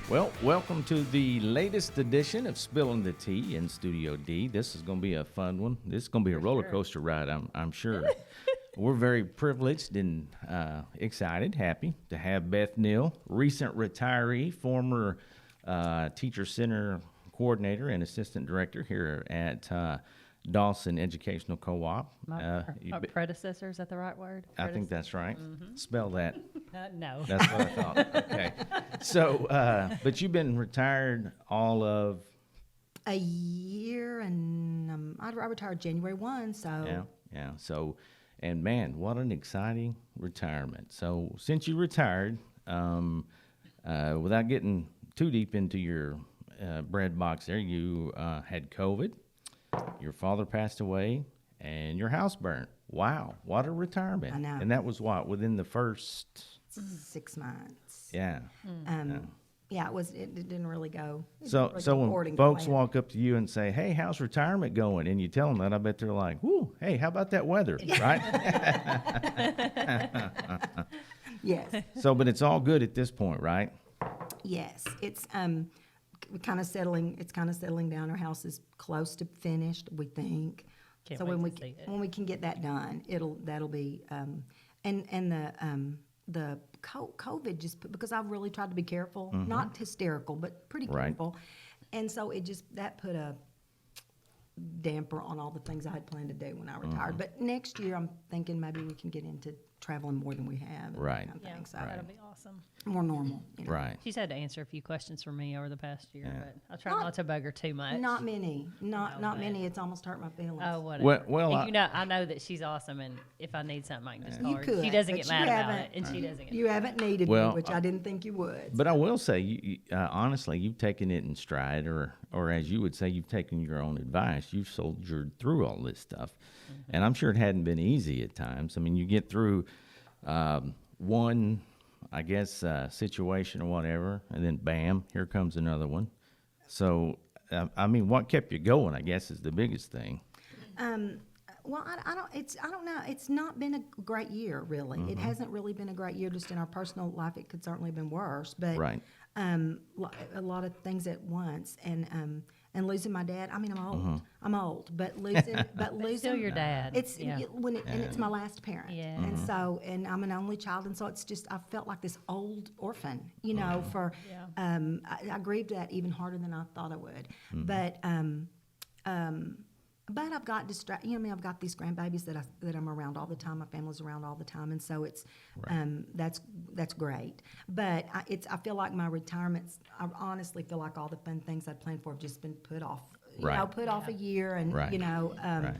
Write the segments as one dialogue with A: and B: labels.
A: Well, welcome to the latest edition of Spilling the Tea in Studio D. This is going to be a fun one. This is going to be a roller coaster ride, I'm sure. We're very privileged and excited, happy to have Beth Neel, recent retiree, former Teacher Center Coordinator and Assistant Director here at Dawson Educational Co-op.
B: My predecessor, is that the right word?
A: I think that's right.
B: Mm-hmm.
A: Spell that.
B: No.
A: That's what I thought. Okay. So, but you've been retired all of...
C: A year, and I retired January 1, so...
A: Yeah. So, and man, what an exciting retirement. So, since you retired, without getting too deep into your bread box there, you had COVID, your father passed away, and your house burned. Wow, what a retirement.
C: I know.
A: And that was what, within the first...
C: 6 months.
A: Yeah.
C: Yeah, it didn't really go.
A: So when folks walk up to you and say, "Hey, how's retirement going?" and you tell them that, I bet they're like, "Whoo, hey, how about that weather?" Right?
C: Yes.
A: So, but it's all good at this point, right?
C: Yes, it's kind of settling. It's kind of settling down. Our house is close to finished, we think.
B: Can't
C: So
B: wait
C: when
B: to see it.
C: we can get that done, that'll be and the COVID because I've really tried to be careful, not hysterical, but pretty
A: Right.
C: careful, and so that put a damper on all the things I had planned to do when I retired. But next year, I'm thinking maybe we can get into traveling more than we have.
A: Right.
C: Kind of
B: Yeah,
C: thing, so
B: that'll be awesome.
C: more normal. You know.
A: Right.
B: She's had to answer a few questions for me over the past year,
A: Yeah.
B: but I'll try not to bug her too much.
C: Not many. Not
B: but-
C: many. It's almost hurt my feelings.
B: Oh, whatever.
A: Well,
B: And I know that she's awesome, and if I need something, I can just call
C: You
B: her.
C: could,
B: She doesn't
C: but
B: get
C: you
B: mad about
C: haven't.
B: it, and she doesn't get
C: You haven't needed
A: Well,
C: me, which I didn't think you would.
A: But I will say, honestly, you've taken it in stride, or as you would say, you've taken your own advice. You've soldiered through all this stuff, and I'm sure it hadn't been easy at times. I mean, you get through one, I guess, situation or whatever, and then bam, here comes another one. So, I mean, what kept you going, I guess, is the biggest thing.
C: Well, I don't know. It's not been a great year, really. It hasn't really been a great year. Just in our personal life, it could certainly have been worse. But
A: Right.
C: A lot of things at once, and losing my dad. I mean, I'm old, but losing
B: Still your dad.
C: It's
B: Yeah.
C: and it's my last parent.
B: Yeah.
C: And so, and I'm an only child, and so it's just I felt like this old orphan, for
B: Yeah.
C: I grieved that even harder than I thought I would. But I've got distracted. I've got these grandbabies that I'm around all the time. My family's around all the time, and so it's that's great. But I feel like my retirements. I honestly feel like all the fun things I'd planned for have just been put off.
A: Right.
C: Put off a year, and
A: Right.
C: Right.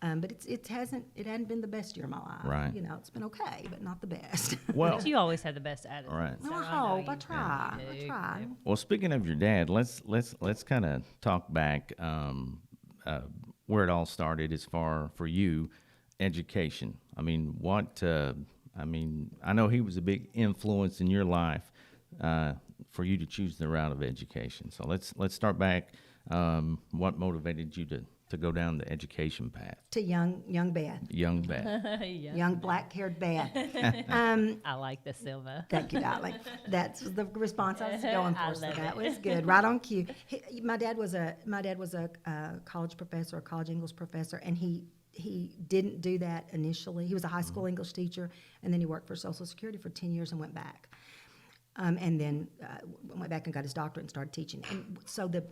C: But it hadn't been the best year of my life.
A: Right.
C: It's been okay, but not the best.
A: Well,
B: But you always had the best attitude.
A: Right.
B: so
C: I
B: know
C: hope. I
B: you-
C: try.
B: you
C: I
B: do.
C: try.
A: Well, speaking of your dad, let's kind of talk back where it all started as far for you, education. I mean, I know he was a big influence in your life for you to choose the route of education. So let's start back. What motivated you to go down the education path?
C: To young Beth,
A: Young Beth.
B: Yeah.
C: young black-haired Beth.
B: I like the Silva.
C: Thank you, darling. That's the response I was going
B: I
C: for. So
B: love
C: that
B: it.
C: was good, right on cue. My dad was a college professor, a college English professor, and he didn't do that initially. He was a high school English teacher, and then he worked for Social Security for 10 years and went back. And then went back and got his doctorate and started teaching. And so the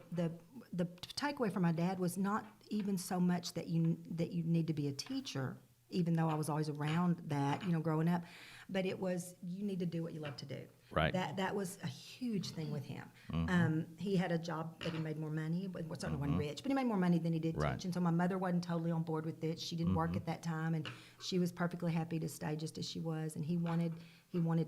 C: takeaway from my dad was not even so much that you need to be a teacher, even though I was always around that, growing up, but it was you need to do what you love to do.
A: Right.
C: That was a huge thing with him. He had a job that he made more money, but certainly wasn't rich, but he made more money than he did
A: Right.
C: teach. And so my mother wasn't totally on board with it. She didn't work at that time, and she was perfectly happy to stay just as she was. And he wanted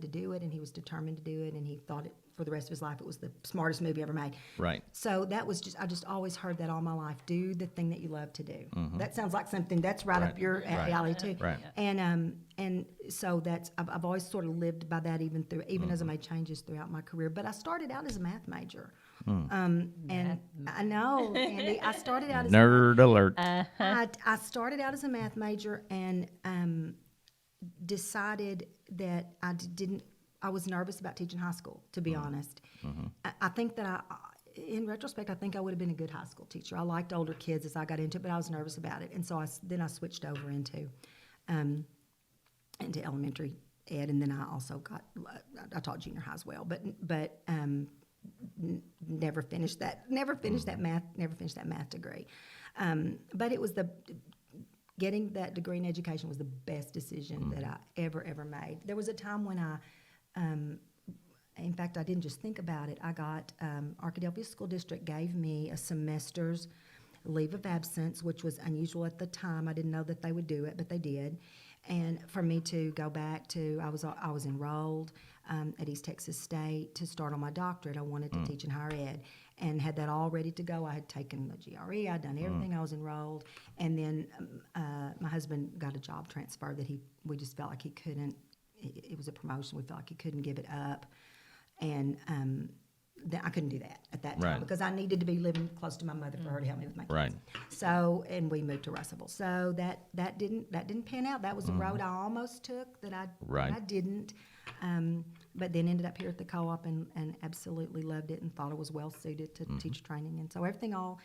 C: to do it, and he was determined to do it, and he thought it for the rest of his life it was the smartest move he ever made.
A: Right.
C: So that was I just always heard that all my life. Do the thing that you love to do. That sounds like something that's right up your alley too.
A: Right.
C: And so I've always sort of lived by that even as I made changes throughout my career. But I started out as a math major. And I know, Andy, I started out as
A: Nerd alert.
C: I started out as a math major and decided that I was nervous about teaching high school, to be honest. I think that in retrospect, I think I would have been a good high school teacher. I liked older kids as I got into it, but I was nervous about it. And so then I switched over into elementary ed, and then I also I taught junior high as well, but never finished that math degree. But it was getting that degree in education was the best decision that I ever made. There was a time when in fact, I didn't just think about it. I got Arkadelphia School District gave me a semester's leave of absence, which was unusual at the time. I didn't know that they would do it, but they did. And for me to go back to, I was enrolled at East Texas State to start on my doctorate. I wanted to teach in higher ed and had that all ready to go. I had taken the GRE, I'd done everything, I was enrolled. And then my husband got a job transfer that we just felt like he couldn't, it was a promotion, we felt like he couldn't give it up. And I couldn't do that at that time because I needed to be living close to my mother for her to help me with my kids.
A: Right.
C: So, and we moved to Russellville. So that didn't pan out. That was a road I almost took that I didn't. But then ended up here at the co-op and absolutely loved it and thought it was well suited to teacher training. And so everything all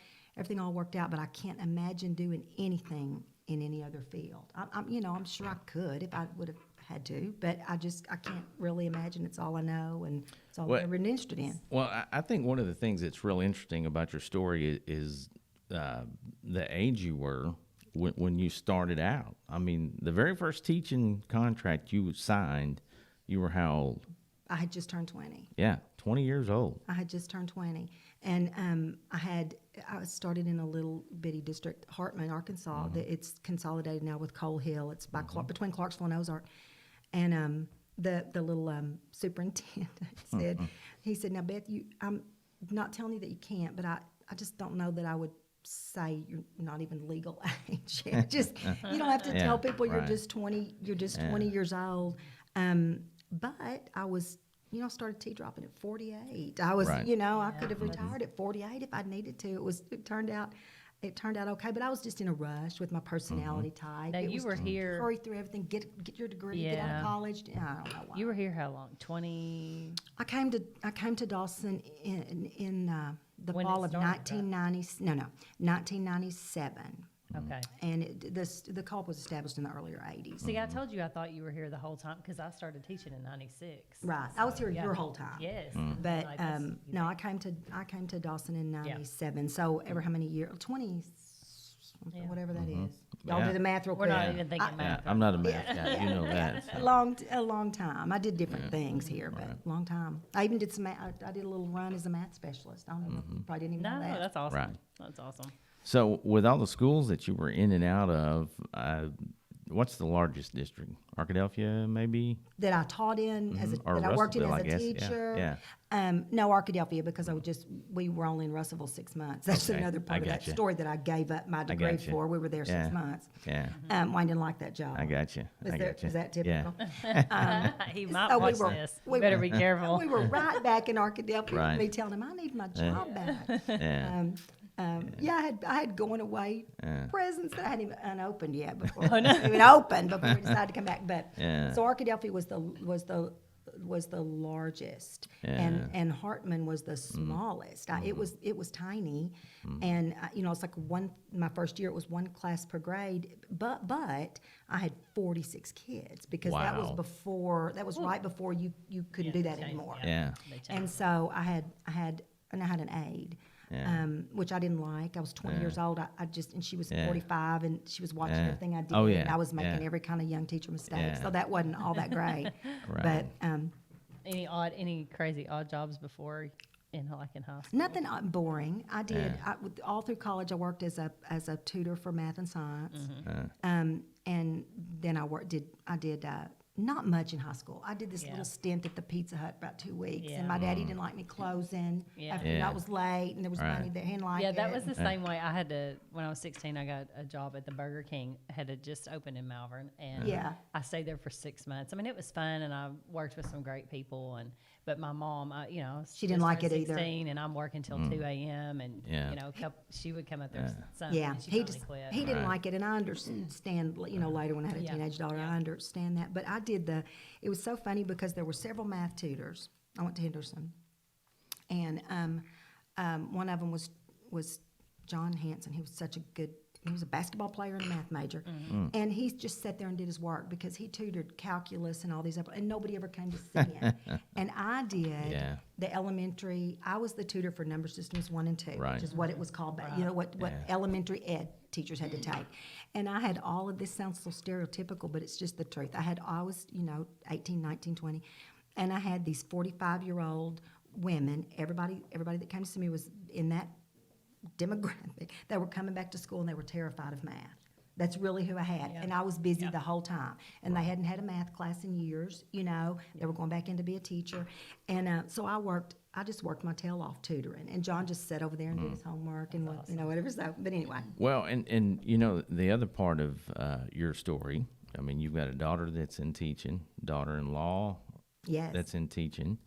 C: worked out. But I can't imagine doing anything in any other field. I'm sure I could if I would have had to, but I can't really imagine. It's all I know, and it's all I've ever been interested in.
A: Well, I think one of the things that's really interesting about your story is the age you were when you started out. I mean, the very first teaching contract you signed, you were how old?
C: I had just turned 20.
A: Yeah, 20 years old.
C: I had just turned 20, and I started in a little bitty district, Hartman, Arkansas. It's consolidated now with Coal Hill. It's between Clarksville and Ozark. And the little superintendent said, he said, "Now, Beth, I'm not telling you that you can't, but I just don't know that I would say you're not even legal age. Just you don't have to tell people you're just 20. You're just 20 years old." But I was, started T-dropping at 48. I was, I could have retired at 48 if I'd needed to. It turned out okay, but I was just in a rush with my personality type.
B: Now, you were here.
C: Hurry through everything, get your degree, get out of college. I don't know why.
B: You were here how long? 20?
C: I came to Dawson in the
B: When
C: fall
B: it
C: of
B: started,
C: 1997.
B: Okay.
C: And the co-op was established in the earlier 80s.
B: See, I told you I thought you were here the whole time because I started teaching in 96.
C: Right. I was here your whole time.
B: Yes.
C: But
B: Like that's
C: no, I came to Dawson in 97. So ever how many years? 20, whatever that is. Y'all do the math real
B: We're
C: quick.
B: not even thinking math.
A: I'm not a math guy. You know that.
C: A long time. I did different things here, but long time. I even did some math. I did a little run as a math specialist. I don't know. Probably didn't even know
B: No,
C: that.
B: that's awesome.
A: Right.
B: That's awesome.
A: So, with all the schools that you were in and out of, what's the largest district? Arkadelphia, maybe?
C: That I taught in
A: Or
C: that I worked in
A: Russellville,
C: as
A: I
C: a
A: guess.
C: teacher.
A: Yeah.
C: No, Arkadelphia, because we were only in Russellville 6 months. That's
A: Okay,
C: another part
A: I
C: of that
A: gotcha.
C: story that I gave up my degree
A: gotcha.
C: for. We were there 6 months.
A: Yeah.
C: Wayne didn't like that job.
A: I got you.
C: Is that typical?
B: He might
C: So
B: watch this. You better be careful.
C: We were right back in Arkadelphia
A: Right.
C: with me telling him I need my job back.
A: Yeah.
C: I had going away presents that I hadn't even unopened yet before
B: Oh,
C: even opened before we decided to come back. But
A: Yeah.
C: so Arkadelphia was the largest, and Hartman was the smallest. It was tiny, and it's like my first year it was one class per grade, but I had 46 kids because that was right before you couldn't do that anymore.
A: Yeah.
C: And so I had an aide. Which I didn't like. I was 20 years old. And she was 45, and she was watching everything I did.
A: Oh, yeah.
C: And I was making every kind of young teacher mistake.
A: Yeah.
C: So that wasn't all that great.
A: Right.
C: But
B: Any crazy odd jobs before in high school?
C: nothing boring. I did all through college. I worked as a tutor for math and science. And then I did not much in high school. I did this little stint at the Pizza Hut for about 2 weeks, and my daddy didn't like me closing after I was late, and there was money there. He didn't like it.
B: That was the same way. I had to, when I was 16, I got a job at the Burger King. I had to just open in Malvern, and I stayed there for 6 months. I mean, it was fun, and I worked with some great people, but my mom,
C: she didn't like it either.
B: 16, and I'm working till 2 a.m. and she would come up there. And she
C: he
B: finally quit.
C: didn't like it, and I understand. Later when I had a teenage daughter, I understand that. But I it was so funny because there were several math tutors. I went to Henderson, and one of them was John Hanson. He was a basketball player and a math major. And he just sat there and did his work because he tutored calculus and all these other, and nobody ever came to see him. And I did the elementary, I was the tutor for number systems 1 and 2, which is what it was called, what elementary ed teachers had to take. And I had all of this, sounds so stereotypical, but it's just the truth. I was 18, 19, 20, and I had these 45-year-old women, everybody that came to see me was in that demographic, that were coming back to school and they were terrified of math. That's really who I had. And I was busy the whole time. And they hadn't had a math class in years, They were going back in to be a teacher. And so I just worked my tail off tutoring. And John just sat over there and did his homework and whatever. So, but anyway.
A: Well, and the other part of your story, I mean, you've got a daughter that's in teaching, daughter-in-law that's in teaching.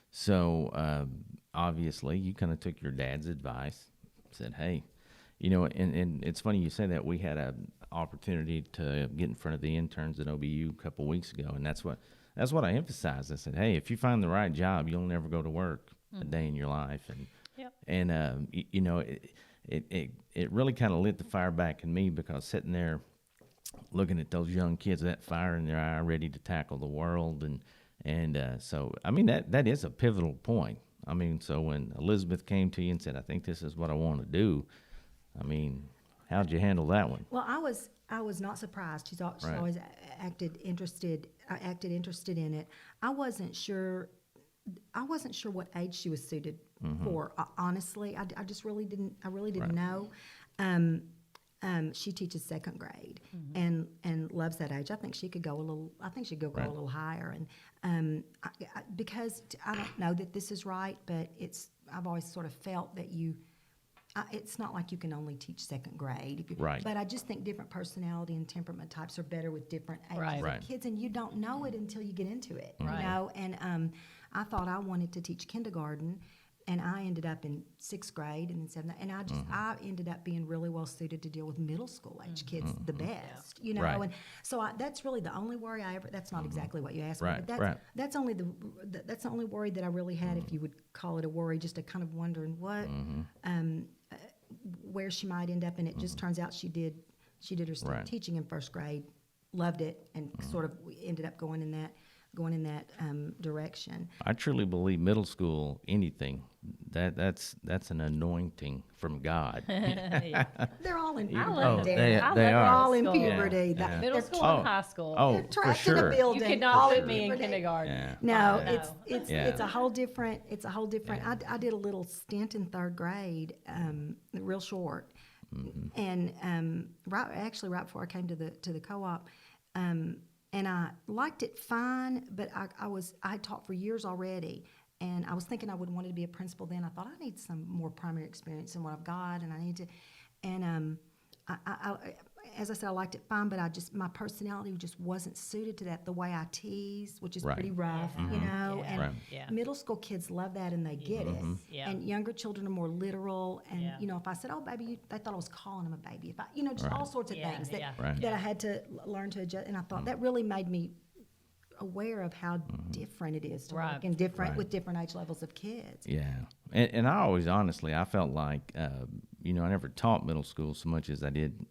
A: So obviously you kind of took your dad's advice, said, hey, and it's funny you say that. We had an opportunity to get in front of the interns at OBU a couple weeks ago, and that's what I emphasized. I said, hey, if you find the right job, you'll never go to work a day in your life. And it really kind of lit the fire back in me, because sitting there looking at those young kids, that fire in their eye, ready to tackle the world, and so I mean that is a pivotal point. I mean, so when Elizabeth came to you and said, I think this is what I want to do, I mean, how'd you handle that one?
C: Well, I was not surprised. She's always acted interested in it. I wasn't sure what age she was suited for. Honestly, I just really didn't. I really didn't know. She teaches second grade and loves that age. I think she could go a little. I think she'd go a little higher. And because I don't know that this is right, but I've always sort of felt that it's not like you can only teach second grade. But I just think different personality and temperament types are better with different ages of kids, and you don't know it until you get into it. And I thought I wanted to teach kindergarten, and I ended up in 6th grade and then 7th, and I ended up being really well suited to deal with middle school age kids the best, And so that's really the only worry I ever. That's not exactly what you asked me, but that's only that's the only worry that I really had, if you would call it a worry, just a kind of wondering what, where she might end up. And it just turns out she did her stuff teaching in 1st grade, loved it, and sort of ended up going in that direction.
A: I truly believe middle school, anything, that's an anointing from God.
C: They're all in puberty.
A: They are.
C: They're all in puberty.
B: Middle school and high school.
C: They're trapped
A: for sure.
C: in a building.
B: You could not put me in kindergarten.
A: Yeah.
C: No, it's a whole different. It's a whole different. I did a little stint in 3rd grade, real short, and right before I came to the co-op. And I liked it fine, but I had taught for years already, and I was thinking I would want to be a principal then. I thought I need some more primary experience than what I've got, and I need to. And as I said, I liked it fine, but my personality just wasn't suited to that. The way I tease, which is pretty rough, And middle school kids love that, and they get it. Yeah. And younger children are more literal. And if I said, "Oh, baby," they thought I was calling them a baby. If I, just all sorts of things that I had to learn to adjust. And I thought that really made me aware of how different it is to work and with different age levels of kids.
A: Yeah, and I always I felt like I never taught middle school so much as I did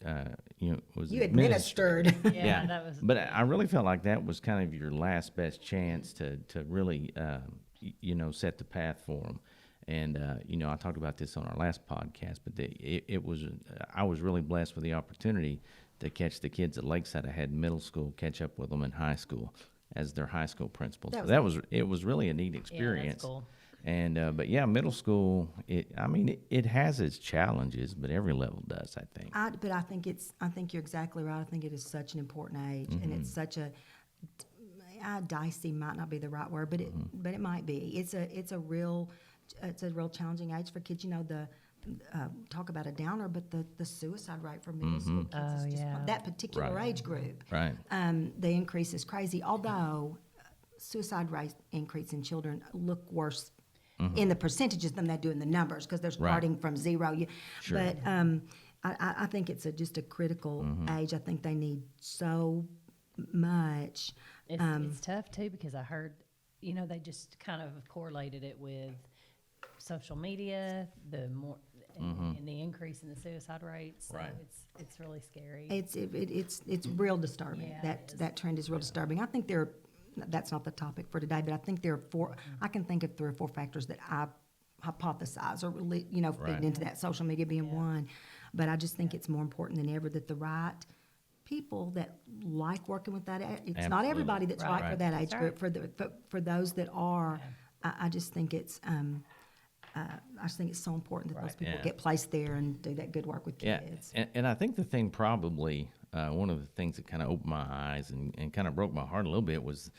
C: you administered.
B: That was.
A: But I really felt like that was kind of your last best chance to really set the path for them. And I talked about this on our last podcast, but it was I was really blessed with the opportunity to catch the kids at Lakeside. I had middle school catch up with them in high school as their high school principal. It was really a neat experience.
B: Yeah, that's cool.
A: And but middle school, it has its challenges, but every level does, I think.
C: But I think you're exactly right. I think it is such an important age, and it's such a dicey might not be the right word, but it might be. It's a real challenging age for kids. Talk about a downer, but the suicide rate for middle school kids is just that particular age group.
A: Right.
C: The increase is crazy. Although suicide rate increase in children look worse in the percentages than they do in the numbers, because they're starting from zero.
A: Sure.
C: But I think it's just a critical age. I think they need so much
B: It's tough too because I heard, they just kind of correlated it with social media, and the increase in the suicide rates. So
A: Right.
B: it's really scary.
C: It's real disturbing.
B: Yeah, it is.
C: That trend is real disturbing. I think that's not the topic for today, but I think there are I can think of 3 or 4 factors that I hypothesize or really,
A: Right.
C: feeding into that, social media being one. But I just think it's more important than ever that the right people that like working with that, it's not
A: Absolutely.
C: everybody that's right, for
A: Right.
C: that age
B: That's
C: group. For those that are, I just think it's so important that those
B: Right.
C: people
A: Yeah.
C: get placed there and do that good work with kids.
A: And I think the thing probably, one of the things that kind of opened my eyes and kind of broke my heart a little bit was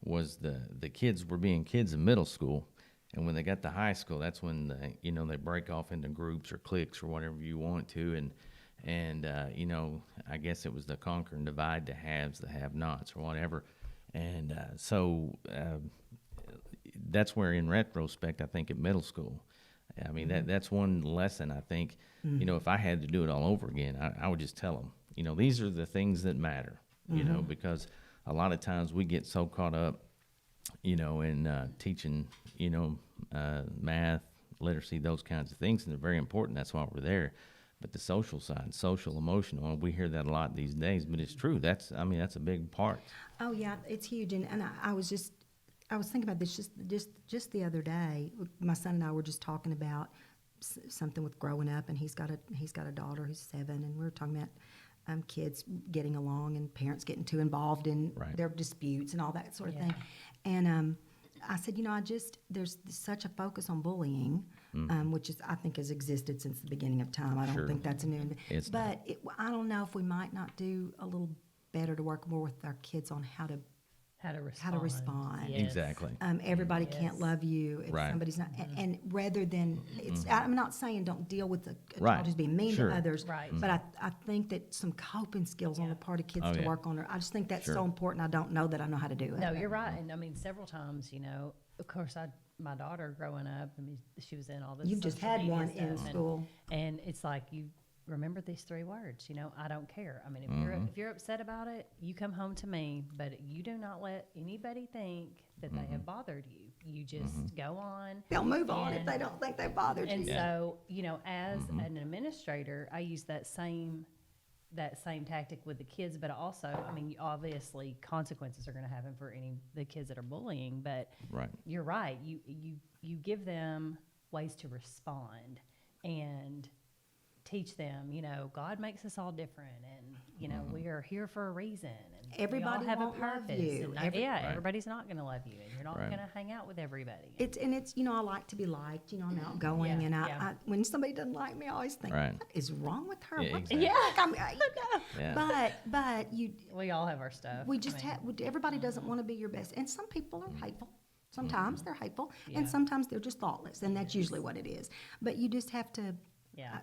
A: the kids were being kids in middle school. And when they got to high school, that's when they break off into groups or cliques or whatever you want to. And I guess it was the conquer and divide, the haves, the have-nots, or whatever. And so that's where, in retrospect, I think at middle school, I mean, that's one lesson I think, if I had to do it all over again, I would just tell them, these are the things that matter, because a lot of times we get so caught up, in teaching, math, literacy, those kinds of things, and they're very important. That's why we're there. But the social side, social, emotional, we hear that a lot these days, but it's true. That's a big part.
C: Oh yeah, it's huge. And I was thinking about this just the other day. My son and I were just talking about something with growing up, and he's got a daughter who's 7, and we were talking about kids getting along and parents getting too involved in
A: Right.
C: their disputes and all that sort of thing. And I said, there's such a focus on bullying, which I think has existed since the beginning of time. I don't
A: Sure.
C: think that's a new.
A: It's
C: But I don't know if we might not do a little better to work more with our kids on how to respond.
B: Yes.
A: Exactly.
C: Everybody can't
B: Yes.
C: love you if
A: Right.
C: somebody's not, and rather than I'm not saying don't deal with a
A: Right.
C: child who's being mean
A: Sure.
C: to others,
B: Right.
C: but I think that some coping skills on the part of kids
A: Oh,
C: to
A: yeah.
C: work on. I just think that's
A: Sure.
C: so important. I don't know that I know how to do it.
B: No, you're right. And I mean, several times, of course, my daughter growing up, she was in all this.
C: You've just
B: social
C: had
B: media
C: one
B: stuff,
C: in school.
B: and it's like you remember these 3 words. I don't care. I mean, if you're upset about it, you come home to me. But you do not let anybody think that they have bothered you. You just go on.
C: They'll move on if
B: And-
C: they don't think they bothered
B: And
C: you.
B: so, as an administrator, I use that same tactic with the kids, but also, obviously consequences are going to happen for the kids that are bullying, but
A: Right.
B: you're right. You give them ways to respond and teach them, God makes us all different, and we are here for a reason, and
C: Everybody
B: we all have a
C: won't love
B: purpose.
C: you.
B: And
A: Right.
B: everybody's not going to love you, and you're not
A: Right.
B: going to hang out with everybody.
C: It's I like to be liked. I'm outgoing,
B: Yeah,
C: and
B: yeah.
C: when somebody doesn't like me, I always think,
A: Right.
C: what is wrong with her?
A: Yeah,
C: What-
A: exactly. Yeah.
C: But you.
B: We all have our stuff.
C: We just everybody doesn't want to be your best, and some people are hateful. Sometimes they're hateful,
B: Yeah.
C: and sometimes they're just thoughtless, and that's usually what it is. But you just have to,
B: Yeah.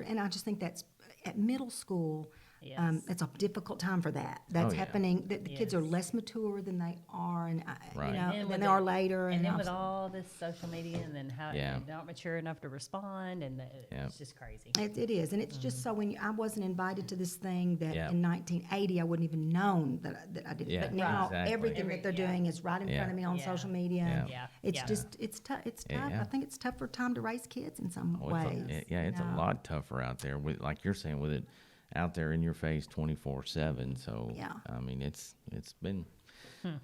C: and I just think that's at middle school.
B: Yes.
C: It's a difficult time for that. That's
A: yeah.
C: happening. The kids are
B: Yes.
C: less mature than they are, and
A: Right.
B: And with
C: than they are later.
B: And then
C: I'm
B: with
C: s-
B: all this social media, and then how
A: Yeah.
B: they're not mature enough to respond, and
A: Yeah.
B: it's just crazy.
C: It is, and it's just so when I wasn't invited to this thing that
A: Yeah.
C: in 1980 I wouldn't even known that I did it.
A: Yeah,
C: But now
A: exactly.
C: everything that they're doing is right in
A: Yeah.
C: front of me on
B: Yeah.
C: social media. and
A: Yeah.
B: Yeah.
C: It's
B: Yeah.
C: just it's tough. It's
A: Yeah,
C: tough.
A: yeah.
C: I think it's tougher time to raise kids in some
A: Oh,
C: ways.
A: it's a
C: you know.
A: lot tougher out there with, like you're saying, with it out there in your face 24/7. So
C: Yeah.
A: it's been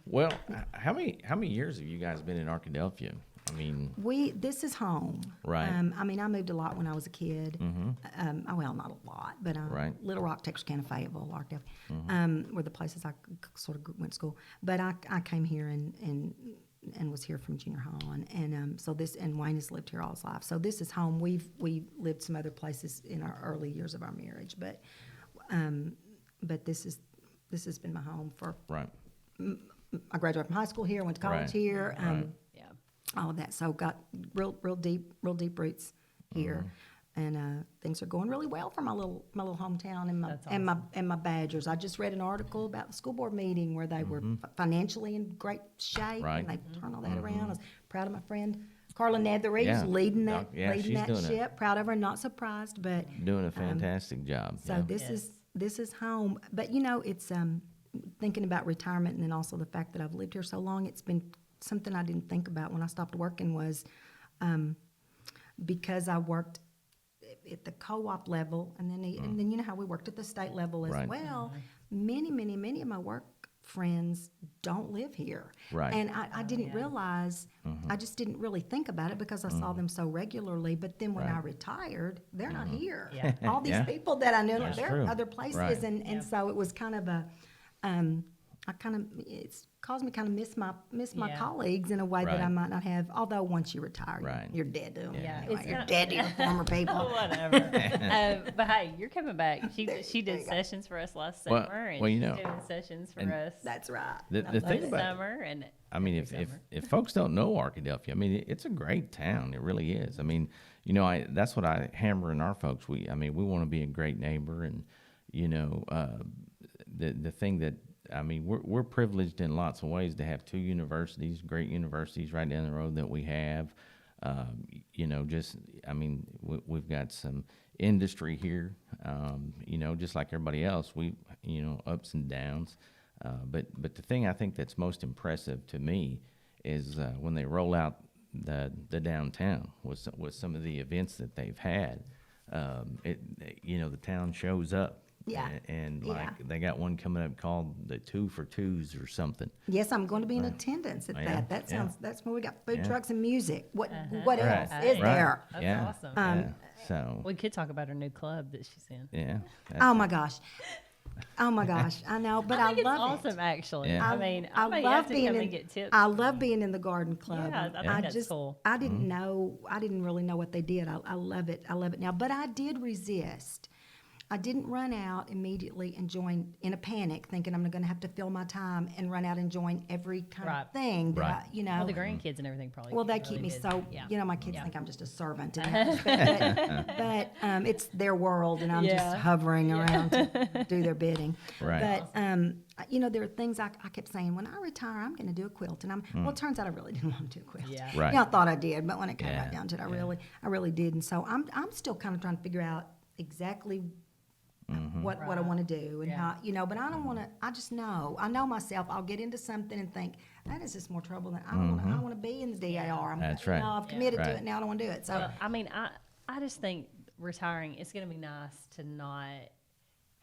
A: well. How many years have you guys been in Arkadelphia?
C: This is home.
A: Right.
C: I moved a lot when I was a kid. Well, not a lot, but
A: Right.
C: Little Rock, Texarkana, Fayetteville, Arkadelphia, were the places I sort of went to school. But I came here and was here from junior high on, and Wayne has lived here all his life. So this is home. We've lived some other places in our early years of our marriage, but this has been my home for.
A: Right.
C: I graduated from high school here, went to college
A: Right.
C: here.
A: Right.
B: Yeah.
C: All of that. So got real deep roots here, and things are going really well for my little hometown and
B: That's
C: my Badgers. I just read an article about the school board meeting where they were financially in great shape,
A: Right.
C: and they turned all that around. I was proud of my friend Carla Nethery,
A: Yeah.
C: leading that
A: Yeah,
C: leading
A: she's
C: that
A: doing
C: ship. Proud of her, not surprised, but
A: Doing a fantastic job.
C: so
A: yeah.
C: this
B: Yes.
C: is home. But it's thinking about retirement, and then also the fact that I've lived here so long, it's been something I didn't think about when I stopped working was because I worked at the co-op level, and then you know how we worked at the state level as
A: Right.
C: well. Many of my work friends don't live here.
A: Right.
C: And I didn't realize, I just didn't really think about it because I saw them so regularly. But then when I
A: Right.
C: retired, they're not here.
B: Yeah.
C: All these
A: Yeah.
C: people that I know,
A: That's
C: they're
A: true.
C: in other places.
A: Right.
C: And so it was kind of it's caused me kind of miss my
B: Yeah.
C: colleagues in a way that I
A: Right.
C: might not have. Although once you retire,
A: Right.
C: you're dead to them.
B: Yeah.
C: Anyway,
B: It's
C: you're
B: not-
C: dead to your former people.
B: Whatever. But hey, you're coming back. She did sessions for us last
A: Well-
B: summer, and
A: well, you
B: she's
A: know,
B: doing sessions for
A: and
B: us
C: That's right.
A: The
C: I
A: thing
C: love
B: this
C: it.
A: about-
B: summer. And
A: I mean,
B: every
A: if
B: summer.
A: folks don't know Arkadelphia, I mean, it's a great town. It really is. I mean, you know, that's what I hammer in our folks. We want to be a great neighbor, and you know, the thing that I mean, we're privileged in lots of ways to have two universities, great universities, right down the road that we have. You know, we've got some industry here. You know, just like everybody else, you know, ups and downs. But the thing I think that's most impressive to me is when they roll out the downtown with some of the events that they've had. You know, the town shows up.
C: Yeah.
A: And
C: Yeah.
A: like they got one coming up called the 2 for 2s or something.
C: Yes, I'm going to be in attendance at
A: Yeah,
C: that. That
A: yeah.
C: sounds. That's where we got food
A: Yeah.
C: trucks and music. What
A: Right.
C: else
B: Hey,
C: is there?
B: That's
A: yeah.
B: awesome.
A: Yeah. So
B: We could talk about her new club that she's in.
A: yeah.
C: Oh my gosh. Oh my gosh. I know, but I,
B: think
C: love
B: it's awesome,
C: it.
B: actually.
A: Yeah.
B: I mean,
C: I
B: may
C: love
B: have to
C: being
B: come
C: in.
B: and get tips.
C: I love being in the garden club.
B: Yeah, I think that's cool.
C: I didn't know. I didn't really know what they did. I love it. I love it now. But I did resist. I didn't run out immediately and join in a panic, thinking I'm going to have to fill my time and run out and join every kind
B: Right.
C: of thing that
A: Right.
C: I, you know.
B: Well, the grandkids and everything probably.
C: Well, they
B: get
C: keep
B: really
C: me
B: busy.
C: so,
B: Yeah.
C: you know, my kids
B: Yeah.
C: think I'm just a servant in that respect. But it's their world, and I'm
B: Yeah.
C: just hovering around to do their bidding.
A: Right.
C: But, you know, there are things I kept saying, when I retire, I'm going to do a quilt. And well, it turns out I really didn't want to do a quilt.
B: Yeah.
A: Right.
C: You know, I thought I did, but when it came
A: Yeah.
C: right down to it, I really did. And so I'm still kind of trying to figure out exactly what I want to do and
B: Yeah.
C: how, you know, but I don't want to, I just know, I know myself, I'll get into something and think, that is just more trouble than, I don't want to be in the DAR.
A: That's
C: You
A: right.
C: know, I've committed to
A: Right.
C: it, now I don't want to do it. So,
B: Well, I mean, I just think retiring, it's going to be nice to not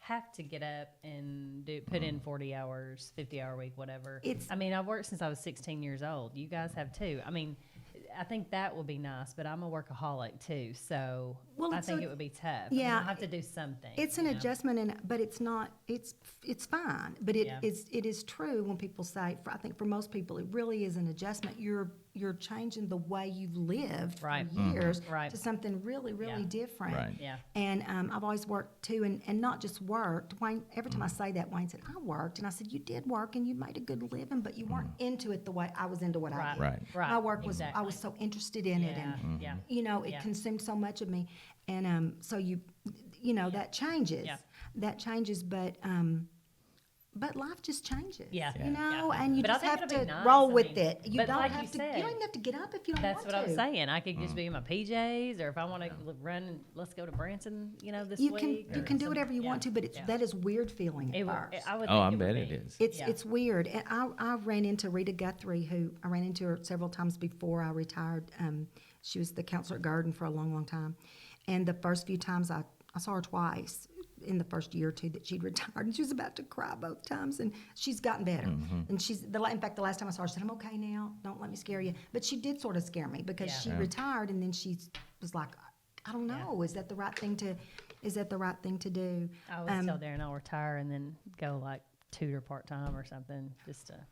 B: have to get up and put in 40 hours, 50-hour week, whatever. I mean, I've worked since I was 16 years old. You guys have too. I mean, I think that will be nice, but I'm a workaholic too, so
C: Well,
B: I
C: it's
B: think
C: a-
B: it would be tough.
C: yeah,
B: I'll have to do something.
C: it's an
B: you know?
C: adjustment, but it's not. It's fine. But
B: Yeah.
C: it is true when people say. I think for most people, it really is an adjustment. You're changing the way you've lived
B: Right.
C: for years
B: Right.
C: to something really
B: Yeah.
C: different.
A: Right.
B: Yeah.
C: And I've always worked too, and not just worked. Wayne, every time I say that, Wayne said, "I worked," and I said, "You did work, and you made a good living, but you weren't into it the way I was into what I
B: Right.
C: did.
A: Right.
B: Right.
C: My work was I
B: Exactly.
C: was so interested in it,
B: Yeah.
C: and
B: Yeah.
C: you know, it
B: Yeah.
C: consumed so much of me, and so you know that changes.
B: Yeah.
C: That changes, but life just changes.
B: Yeah.
C: You know,
B: Yeah.
C: and you
B: But I
C: just
B: think
C: have
B: it'll
C: to
B: be nice.
C: roll
B: I
C: with
B: mean,
C: it. You
B: but
C: don't
B: like
C: have
B: you
C: to.
B: said,
C: You don't even have to get up if you don't
B: That's
C: want
B: what
C: to.
B: I'm saying. I could just be in my PJs, or if I want to run and let's go to Branson, you know, this
C: You
B: week.
C: can
B: or
C: do
B: some-
C: whatever you
B: yeah.
C: want to, but it's
B: Yeah.
C: that is weird feeling at
B: It,
C: first.
B: I would
A: Oh, I
B: think
A: bet
B: would
A: it
B: be.
A: is.
C: It's
B: Yeah.
C: it's weird, and I ran into Rita Guthrie, who I ran into her several times before I retired. She was the counselor at Garden for a long time, and the first few times I saw her twice in the first year or two that she'd retired, and she was about to cry both times, and she's gotten better. And in fact, the last time I saw her, she said, "I'm okay now. Don't let me scare you." But she did sort of scare me because
B: Yeah.
C: she
A: Yeah.
C: retired, and then she was like, "I don't know. Is that the right thing to? Is that the right thing to do?"
B: I always tell Darren I'll retire and then go like tutor part time or something, just to.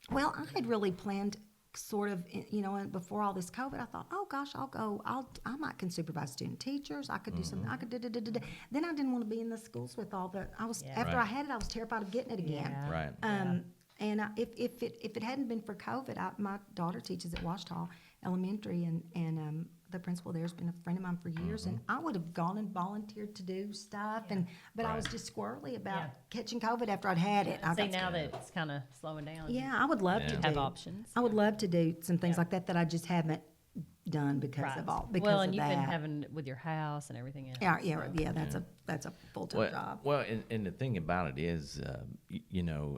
C: Well, I had really planned sort of, you know, and before all this COVID, I thought, oh gosh, I might can supervise student teachers. I could do something. I could do. Then I didn't want to be in the schools with all the.
B: Yeah.
C: After
A: Right.
C: I had it, I was terrified of getting it again.
B: Yeah.
A: Right.
C: And if it hadn't been for COVID, my daughter teaches at Washita Elementary, and the principal there's been a friend of mine for years, and I would have gone and volunteered to do stuff, but I was
A: Right.
C: just squirrely about
B: Yeah.
C: catching COVID after I'd had it. I
B: See,
C: got
B: now
C: scared.
B: that it's kind of slowing down.
C: Yeah, I would love
A: Yeah.
C: to
B: Have
C: do.
B: options.
C: I would love to do some things
B: Yeah.
C: like that I just haven't done because
B: Right.
C: of all because
B: well,
C: of
B: and you've
C: that.
B: been having with your house and everything else.
C: Yeah, that's a full-time job.
A: Well, and the thing about it is,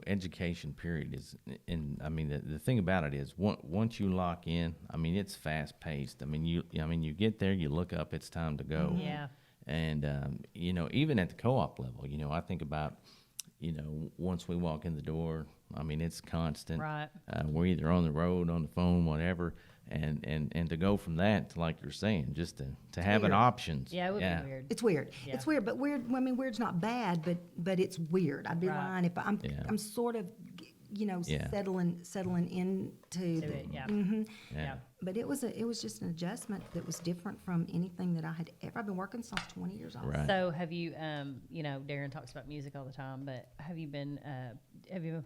A: education period is, and I mean, the thing about it is, once you lock in, I mean, it's fast paced. I mean, you get there, you look up, it's time to go.
B: Yeah.
A: And, even at the co-op level, I think about, once we walk in the door, I mean, it's constant.
B: Right.
A: We're either on the road, on the phone, whatever. And to go from that to, like you're saying, just to having
C: Weird.
A: options.
B: Yeah, it would be weird.
C: It's weird.
B: Yeah.
C: It's weird, but weird. I mean, weird's not bad, but it's weird. I'd be
B: Right.
C: lying if I'm.
A: Yeah.
C: I'm sort of,
A: Yeah.
C: settling into.
B: To it, yeah.
A: Yeah.
C: But it was just an adjustment that was different from anything that I had ever. I've been working since 20 years old.
A: Right.
B: So have you, Darren talks about music all the time, but have you been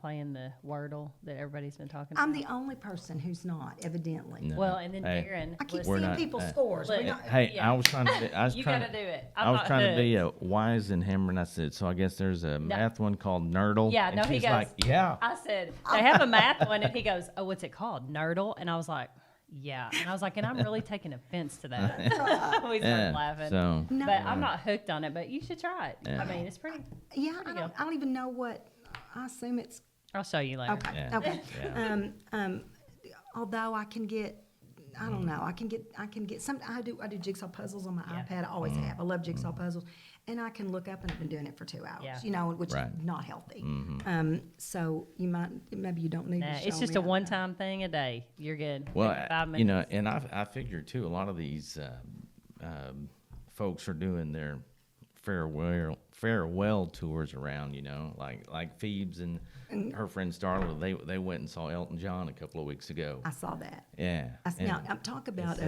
B: playing the Wordle that everybody's been talking
C: I'm
B: about?
C: the only person who's not, evidently.
A: No.
B: Well, and then
A: Hey.
B: Darren.
C: I keep
B: was-
A: We're
C: seeing
A: not-
C: people's
A: hey.
C: scores.
B: Look,
C: We're not,
A: Hey,
B: Yeah.
A: I was trying to. I was
B: You
A: trying
B: gotta do it.
A: I
B: I'm
A: was
B: not
A: trying to be
B: hooked.
A: wise and hammer, and I said, so I guess there's a math one called Nerdle.
B: Yeah,
A: and
B: no, he
A: she's
B: goes,
A: like, yeah.
B: I said, they have a math one, and he goes, oh, what's it called? Nerdle? And I was like, yeah. And I was like, and I'm really taking offense to that. We started
A: Yeah,
B: laughing.
A: so
C: No.
B: But I'm not hooked on it, but you should try it.
A: Yeah.
B: I mean, it's pretty.
C: yeah,
B: There you go.
C: I don't even know what. I assume it's
B: I'll show you later.
C: okay.
A: Yeah.
C: Okay.
A: Yeah.
C: Although I can get. I don't know. I can get some. I do jigsaw puzzles on my
B: Yeah.
C: iPad. I always have. I love jigsaw puzzles, and I can look up and I've been doing it for 2 hours.
B: Yeah.
C: Which
A: Right.
C: is not healthy. So maybe you don't need
B: Nah,
C: to show
B: it's just
C: me.
B: a one-time thing a day. You're good.
A: Well,
B: Maybe 5 minutes.
A: and I figure too, a lot of these folks are doing their farewell tours around. Like Phoebes and her friend Starla. They went and saw Elton John a couple of weeks ago.
C: I saw that.
A: Yeah.
C: Now talk about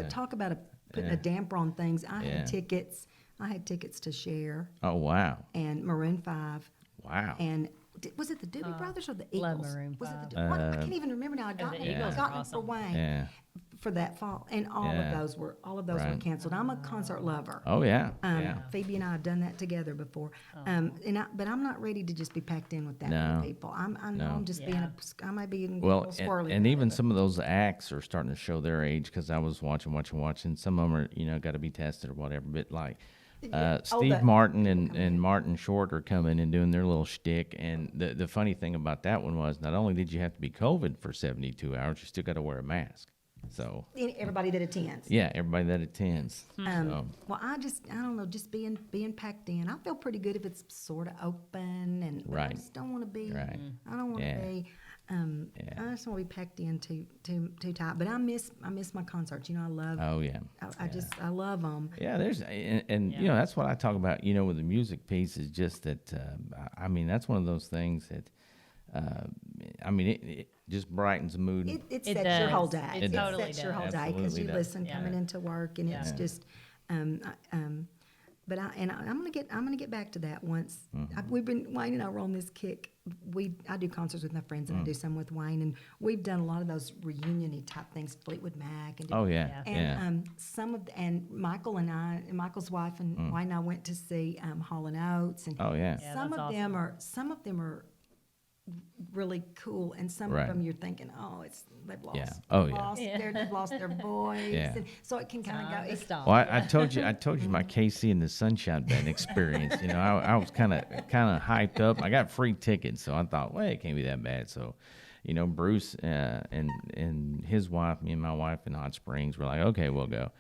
C: putting a damper on things. I
A: Yeah.
C: had tickets. I had tickets to Cher
A: Oh wow.
C: and Maroon 5
A: Wow.
C: and was it the Doobie Brothers or the Eagles?
B: love Maroon
C: Was it
B: 5.
C: the I can't even remember now. I got
B: the
C: it.
B: Eagles
C: I got
B: are
C: it for
B: awesome.
C: Wayne
A: Yeah.
C: for that fall, and all
A: Yeah.
C: of those were were
A: Right.
C: canceled. I'm a concert lover.
A: Oh yeah. Yeah.
C: Phoebe and I have done that together before, but I'm not ready to just be packed in with that
A: No.
C: many people. I know
A: No.
C: I'm just being I might be getting a
A: Well,
C: little squirrely.
A: and
C: about
A: even
C: it,
A: some of those acts are starting to show their age because I was watching. Some of them are, got to be tested or whatever. But like Steve Martin and Martin Short are coming and doing their little shtick. And the funny thing about that one was not only did you have to be COVID for 72 hours, you still got to wear a mask. So
C: everybody that attends.
A: yeah, everybody that attends. So,
C: Well, I don't know, just being packed in. I feel pretty good if it's sort of open, and but I
A: Right.
C: just don't want to be.
A: Right.
C: I don't want to
A: Yeah.
C: be.
A: Yeah.
C: I just want to be packed in too tight. But I miss my concerts. I love.
A: oh yeah.
C: I love them.
A: Yeah, there's and
B: Yeah.
A: that's what I talk about. With the music piece is just that. That's one of those things that. It just brightens the mood.
C: It
B: It
C: sets
B: does.
C: your whole day.
B: It totally
C: sets your
B: does.
C: whole day because
A: Absolutely
C: you
A: does.
C: listen
B: Yeah.
C: coming into work, and it's
B: Yeah.
C: just. But I'm gonna get back to that once.
A: Mm-hmm.
C: We've been Wayne and I were on this kick. I do concerts with my friends and I do some with Wayne, and we've done a lot of those reunion-y type things, Fleetwood Mac and
A: Oh yeah,
B: Yeah.
A: yeah.
C: and Michael and I and Michael's wife and Wayne and I went to see Hall and Oates, and
A: Oh yeah.
B: Yeah,
C: some
B: that's
C: of them are really cool, and some
A: Right.
C: of them you're thinking, they've lost,
A: Yeah. Oh,
C: they've
A: yeah.
C: lost, they've lost their voice,
A: Yeah.
C: and so it can kind of go.
B: Stop.
A: Well, I told you my KC and the Sunshine Band experience. I was kind of hyped up. I got free tickets, so I thought, well, it can't be that bad. So, Bruce and his wife, me and my wife in Hot Springs, were like, okay, we'll go.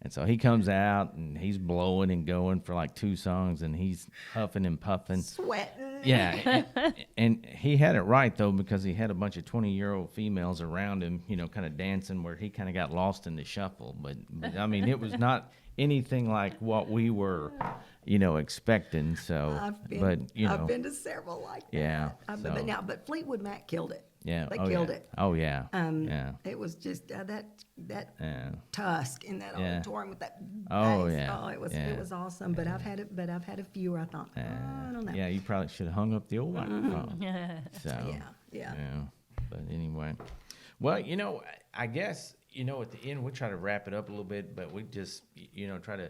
A: And so he comes out and he's blowing and going for like 2 songs, and he's huffing and puffing.
C: Sweating.
A: Yeah, and he had it right though, because he had a bunch of 20-year-old females around him, kind of dancing, where he kind of got lost in the shuffle. But it was not anything like what we were, expecting. So,
C: I've been to several like that.
A: Yeah, so-
C: But Fleetwood Mac killed it.
A: yeah,
C: They
A: oh,
C: killed
A: yeah.
C: it.
A: Oh yeah, yeah,
C: It was just that
A: yeah.
C: tusk in that
A: Yeah.
C: auditorium with that.
A: Oh,
C: bass.
A: yeah.
C: Oh, it
A: Yeah.
C: was awesome. But I've had a few where I thought, I don't know.
A: Yeah, you probably should have hung up the old microphone. So,
C: Yeah.
A: But anyway, well, I guess, at the end, we try to wrap it up a little bit, but we just, try to,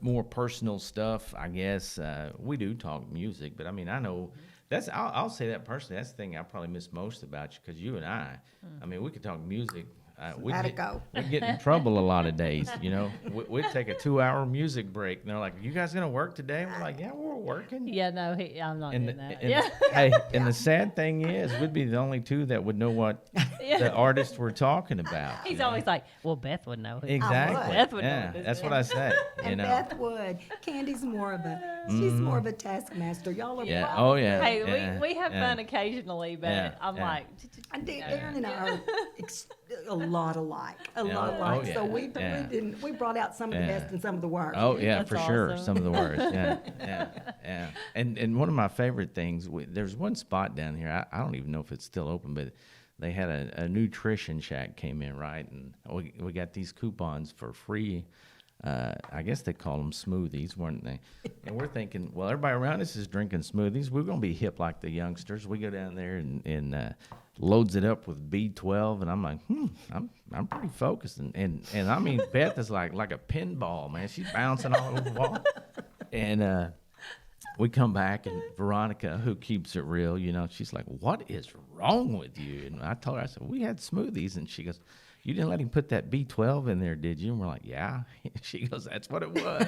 A: more personal stuff, I guess. We do talk music, but I know I'll say that personally, that's the thing I probably miss most about you, because you and I mean, we could talk music
C: Gotta go.
A: We'd get in trouble a lot of days, We'd take a 2-hour music break, and they're like, "You guys gonna work today?" And we're like, "Yeah, we're working."
B: Yeah, no, I'm not
A: And
B: doing
A: the,
B: that.
A: and,
B: Yeah.
A: hey, and the sad thing is, we'd be the only two that would know what the artists were talking about.
B: He's always like, well, Beth would know.
A: Exactly.
B: Beth would know
A: Yeah,
B: what this
A: that's
B: is.
A: what I say.
C: And Beth would. Candy's more of a taskmaster. Y'all are
A: Yeah.
C: wild.
A: Oh yeah.
B: Hey,
A: yeah,
B: we have
A: yeah.
B: fun occasionally, but
A: Yeah,
B: I'm
A: yeah.
B: like,
C: And Darren and I are a lot alike.
A: Yeah.
C: So
A: Yeah.
C: we brought out some of the
A: Yeah.
C: best and some of the worst.
A: Oh yeah,
B: That's
A: for sure.
B: awesome.
A: Some of the worst. Yeah, yeah. And one of my favorite things, there's one spot down here. I don't even know if it's still open, but they had a nutrition shack came in, right? And we got these coupons for free. I guess they call them smoothies, weren't they? And we're thinking, well, everybody around us is drinking smoothies. We're gonna be hip like the youngsters. We go down there and loads it up with B12, and I'm like, I'm pretty focused. And I mean, Beth is like a pinball, man. She's bouncing all over the wall. And we come back, and Veronica, who keeps it real, she's like, "What is wrong with you?" And I told her, I said, "We had smoothies," and she goes, "You didn't let him put that B12 in there, did you?" And we're like, "Yeah." She goes, "That's what it was."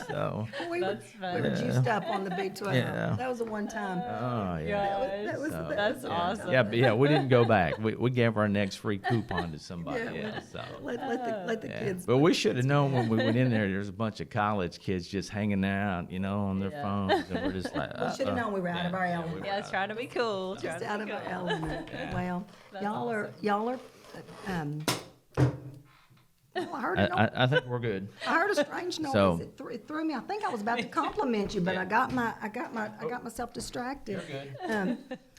A: So.
C: We were
B: That's fun.
C: juiced up on the B12.
A: Yeah.
C: That was the one time.
A: Oh yeah.
B: Gosh,
C: So-
B: that's awesome.
A: Yeah, we didn't go back. We gave our next free coupon to somebody else. So.
C: Let the
A: Yeah.
C: kids.
A: But we should have known when we went in there. There's a bunch of college kids just hanging out, on their
B: Yeah.
A: phones, and we're just like,
C: We should have known we were out of our element.
B: Yeah, trying to be cool.
C: Just
B: trying
C: out
B: to
C: of
B: be
C: our
B: cool.
C: element. Well,
B: That's
C: y'all are. Well, I heard it.
A: I think we're good.
C: I heard a strange noise.
A: So-
C: It threw me. I think I was about to compliment you, but I got myself distracted.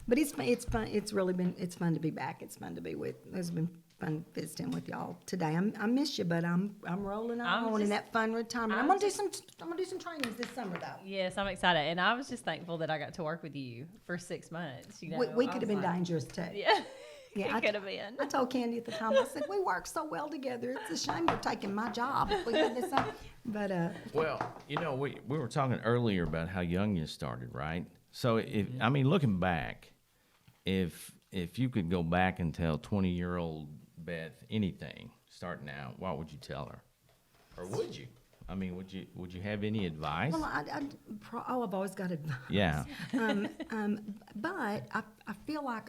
C: But it's fun. It's really been. It's fun to be back. It's fun to be with. It's been fun visiting with y'all today. I miss you, but I'm rolling on in that fun retirement. I'm gonna do some trainings this summer though.
B: Yes, I'm excited, and I was just thankful that I got to work with you for 6 months.
C: We could have been dangerous too.
B: Yeah,
C: Yeah,
B: it could have been.
C: I told Candy at the time. I said we work so well together. It's a shame you're taking my job. If we had this, but
A: Well, we were talking earlier about how young you started, right? So looking back, if you could go back and tell 20-year-old Beth anything starting out, what would you tell her, or would you? I mean, would you have any advice?
C: well, I've always got advice.
A: Yeah.
C: But I feel like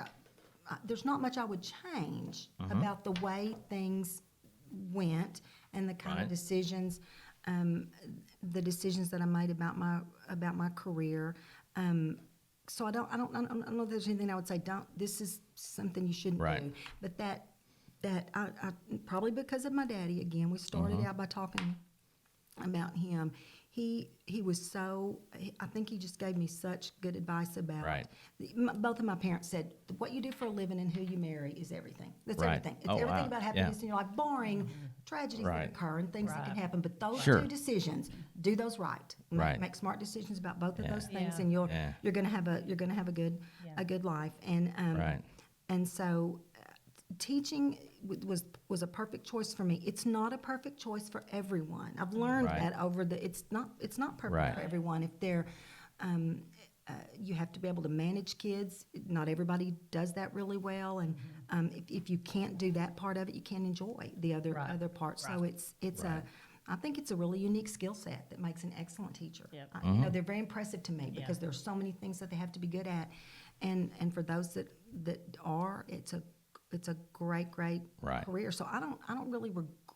C: there's not much I would change about the way things went and the kind of
A: Right.
C: decisions, the decisions that I made about my career. So I don't know if there's anything I would say. This is something you shouldn't
A: Right.
C: do. But that I probably because of my daddy again. We started out by talking about him. He was so. I think he just gave me such good advice about.
A: Right.
C: Both of my parents said, "What you do for a living and who you marry is everything. That's
A: Right.
C: everything. It's
A: Oh,
C: everything
A: wow.
C: about
A: Yeah.
C: happiness in your life. Barring tragedies
A: Right.
C: that occur and things that can
B: Right.
C: happen, but those
A: Sure.
C: two decisions, do those right.
A: Right.
C: Make smart decisions about both of
A: Yeah.
C: those things,
B: Yeah.
C: and
A: Yeah.
C: you're gonna have a good
B: Yeah.
C: a good life. And
A: Right.
C: and so teaching was a perfect choice for me. It's not a perfect choice for everyone. I've learned
A: Right.
C: that over it's not perfect
A: Right.
C: for everyone. If they're you have to be able to manage kids. Not everybody does that really well, and if you can't do that part of it, you can't enjoy the other
B: Right.
C: other parts. So
B: Right.
C: it's
A: Right.
C: I think it's a really unique skill set that makes an excellent teacher.
B: Yep.
C: They're very impressive to me because there's so many things that they have to be good at, and for those that are, it's a great
A: Right.
C: career. So I don't really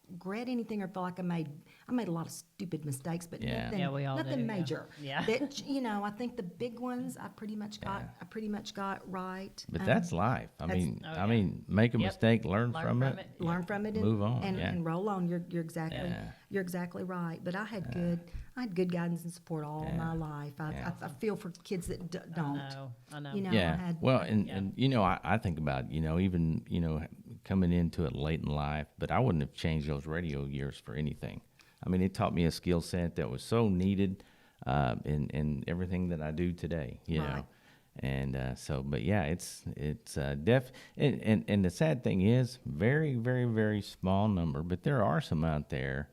C: regret anything or feel like I made a lot of stupid mistakes, but
A: Yeah.
C: nothing,
B: Yeah, we all
C: nothing
B: do, yeah.
C: major.
B: Yeah.
C: That I think the big ones I pretty much got right.
A: But that's life. I
C: that's-
A: mean,
B: Oh,
A: I
B: yeah.
A: mean, make a
B: Yep.
A: mistake, learn
B: Learn
A: from
B: from
A: it.
B: it.
C: Learn from it and
A: Move on,
C: and,
A: yeah.
C: and roll on. You're exactly
A: Yeah.
C: you're exactly right. But I had good guidance and support all
A: Yeah.
C: my life.
A: Yeah.
C: I feel for kids that don't.
B: I know.
C: You know, I
A: Yeah.
C: had
A: Well, and I think about, even, coming into it late in life, but I wouldn't have changed those radio years for anything. I mean, it taught me a skill set that was so needed in everything that I do today, you
C: Right.
A: know. And but yeah, it's and the sad thing is, very, very, very small number, but there are some out there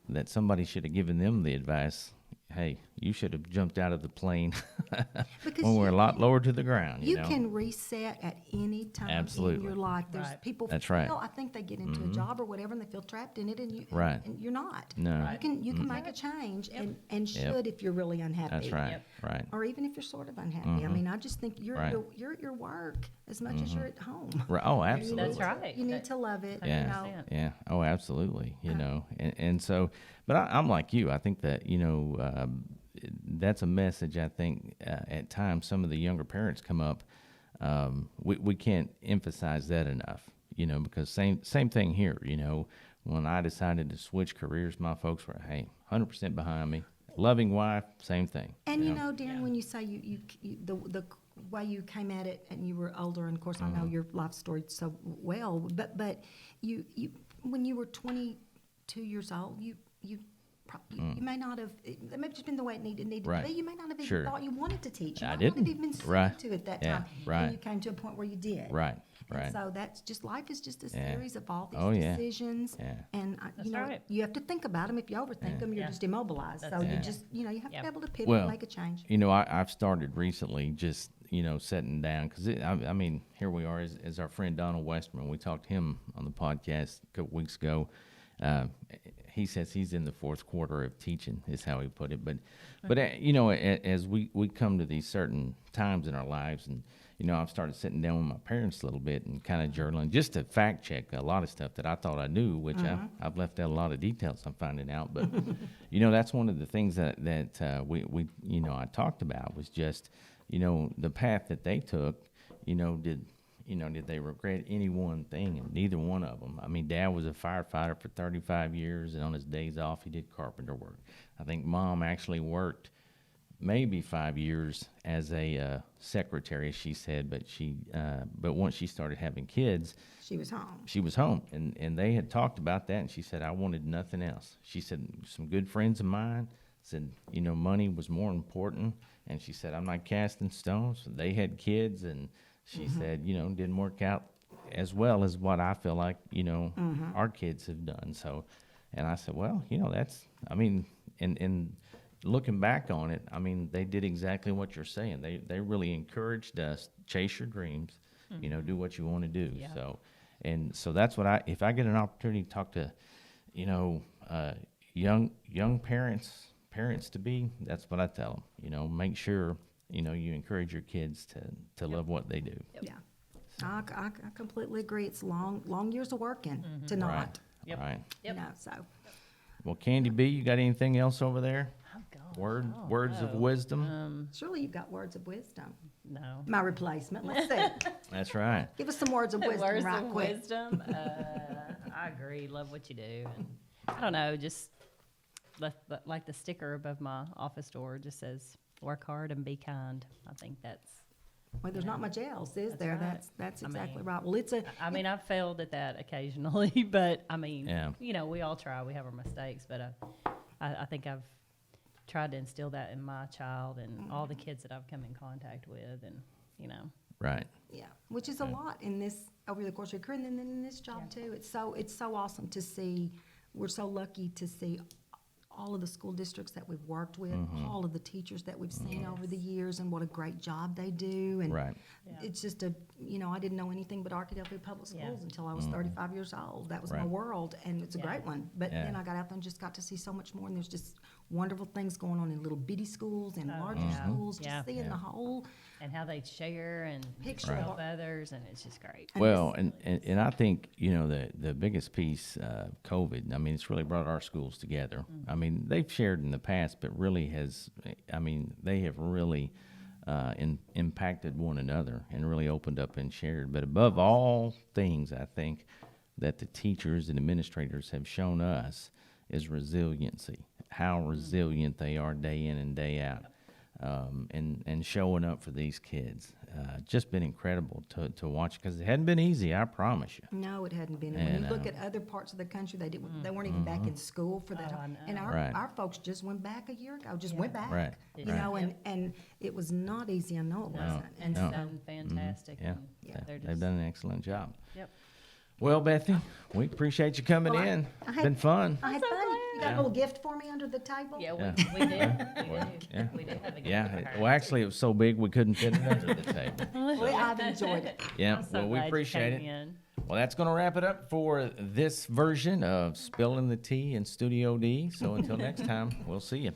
A: that somebody should have given them the advice hey, you should have jumped out of the plane
C: Because
A: when we're a
C: you
A: lot lower to the ground.
C: You
A: know?
C: can reset at any time
A: Absolutely.
C: in your life. There's
B: Right.
C: people.
A: That's right.
C: I think they get into a job or whatever, and they feel trapped in it, and you.
A: Right.
C: And you're not.
A: No.
C: You can make a change, and should
A: Yep.
C: if you're really unhappy.
A: That's right.
B: Yep.
A: Right.
C: Or even if you're sort of unhappy. I mean, I just think you're
A: Right.
C: you're at your work as much as you're at home.
A: Right. Oh, absolutely.
B: That's right.
C: You need to love it.
A: Yeah.
C: You know.
A: Yeah. Oh, absolutely. You know, and so, but I'm like you. I think that, that's a message. I think at times some of the younger parents come up. We can't emphasize that enough. Because same thing here. When I decided to switch careers, my folks were, hey, 100% behind me. Loving wife, same thing.
C: And Darren, when you say the way you came at it and you were older, and of course I know your life story so well, but you when you were 22 years old, you may not have. It may have just been the way it needed
A: Right.
C: to be. You may not have even
A: Sure.
C: thought you wanted to teach. You
A: I
C: might
A: didn't.
C: not have even been
A: Right.
C: suited to at that
A: Yeah.
C: time.
A: Right.
C: And you came to a point where you did.
A: Right.
C: And
A: Right.
C: so that's just life is just a
A: Yeah.
C: series of all these
A: Oh, yeah.
C: decisions.
A: Yeah.
C: And
B: That's right.
C: you have to think about them. If you overthink them, you're
B: Yeah.
C: just immobilized.
B: That's
C: So you
B: it.
C: just you have to
B: Yep.
C: be able to pivot
A: Well,
C: and make a change.
A: I've started recently just, sitting down because, I mean, here we are as our friend Donald Westerman. We talked to him on the podcast a couple weeks ago. He says he's in the fourth quarter of teaching, is how he put it. But as we come to these certain times in our lives, and I've started sitting down with my parents a little bit and kind of journaling just to fact check a lot of stuff that I thought I knew, which I've left out a lot of details I'm finding out. But that's one of the things that we I talked about was just the path that they took. Did they regret any one thing? And neither one of them. I mean, Dad was a firefighter for 35 years, and on his days off, he did carpenter work. I think Mom actually worked maybe 5 years as a secretary, she said, but once she started having kids,
C: She was home.
A: she was home, and they had talked about that, and she said, I wanted nothing else. She said, some good friends of mine said, money was more important, and she said, I'm not casting stones. They had kids, and she said, didn't work out as well as what I feel like, our kids have done. So, and I said, well, that's, I mean, and looking back on it, I mean, they did exactly what you're saying. They really encouraged us, chase your dreams, do what you want to do.
B: Yeah.
A: So that's what if I get an opportunity to talk to, young parents to be, that's what I tell them. Make sure you encourage your kids to love what they do.
C: Yeah. I completely agree. It's long years of working to not.
A: Right.
B: Yep.
A: Right.
B: Yep.
C: So
A: Well, Candy B, you got anything else over there?
B: Oh, God.
A: Words of wisdom.
C: surely you've got words of wisdom.
B: No.
C: My replacement. Let's see.
A: That's right.
C: Give us some words of wisdom
B: Words
C: right
B: of
C: quick.
B: wisdom. I agree. Love what you do. And I don't know. Just like the sticker above my office door just says, "Work hard and be kind." I think that's.
C: Well, there's not much else, is there?
B: right.
C: That's
B: I
C: exactly
B: mean,
C: right. Well, it's a.
B: I mean, I've failed at that occasionally, but I mean,
A: Yeah.
B: we all try. We have our mistakes, but I think I've tried to instill that in my child and all the kids that I've come in contact with, and
A: Right.
C: Yeah, which is a lot in this over the course of your career, and then in this job too. It's so awesome to see. We're so lucky to see all of the school districts that we've worked with, all of the teachers that we've seen over the years, and what a great job they do. And
A: Right.
C: it's just I didn't know anything but Arkadelphia Public Schools
B: Yeah.
C: until I was 35 years old. That was my
A: Right.
C: world, and it's a
B: Yeah.
C: great one. But
A: Yeah.
C: then I got out there and just got to see so much more, and there's just wonderful things going on in little bitty schools and larger
B: yeah.
C: schools, just
B: Yeah.
C: seeing the whole.
B: and how they share and
C: Picture
B: help
C: of-
B: others, and it's just great.
A: Well, and I think, the biggest piece, COVID, I mean, it's really brought our schools together. I mean, they've shared in the past, but really they have really impacted one another and really opened up and shared. But above all things, I think that the teachers and administrators have shown us is resiliency, how resilient they are day in and day out. And showing up for these kids. Just been incredible to watch, because it hadn't been easy, I promise you.
C: No, it hadn't been. And when
A: And,
C: you look at other parts of the country, they weren't even back in school for that.
B: Oh, I know.
C: And
A: Right.
C: our folks just went back a year ago,
B: Yeah.
C: went back.
A: Right,
C: You
A: right.
C: know, and it was not easy. I know it wasn't. And
B: It's
C: so,
B: done fantastic.
A: Yeah,
B: and they're
A: they've
B: just,
A: done an excellent job.
B: Yep.
A: Well, Bethy, we appreciate you coming
C: Well,
A: in.
C: I
A: It's
C: had-
A: been fun.
C: I had
B: so
C: fun.
B: glad.
C: You got a little gift for me under the table?
B: Yeah,
A: Yeah.
B: we do.
A: Well, yeah.
B: We do have a gift
A: Yeah,
B: for her.
A: well, actually, it was so big we couldn't fit it under the table.
C: Well, I've enjoyed it.
A: Yeah,
B: I'm so
A: well, we
B: glad you
A: appreciate
B: came
A: it.
B: in.
A: Well, that's going to wrap it up for this version of Spilling the Tea in Studio D. So until next time, we'll see you.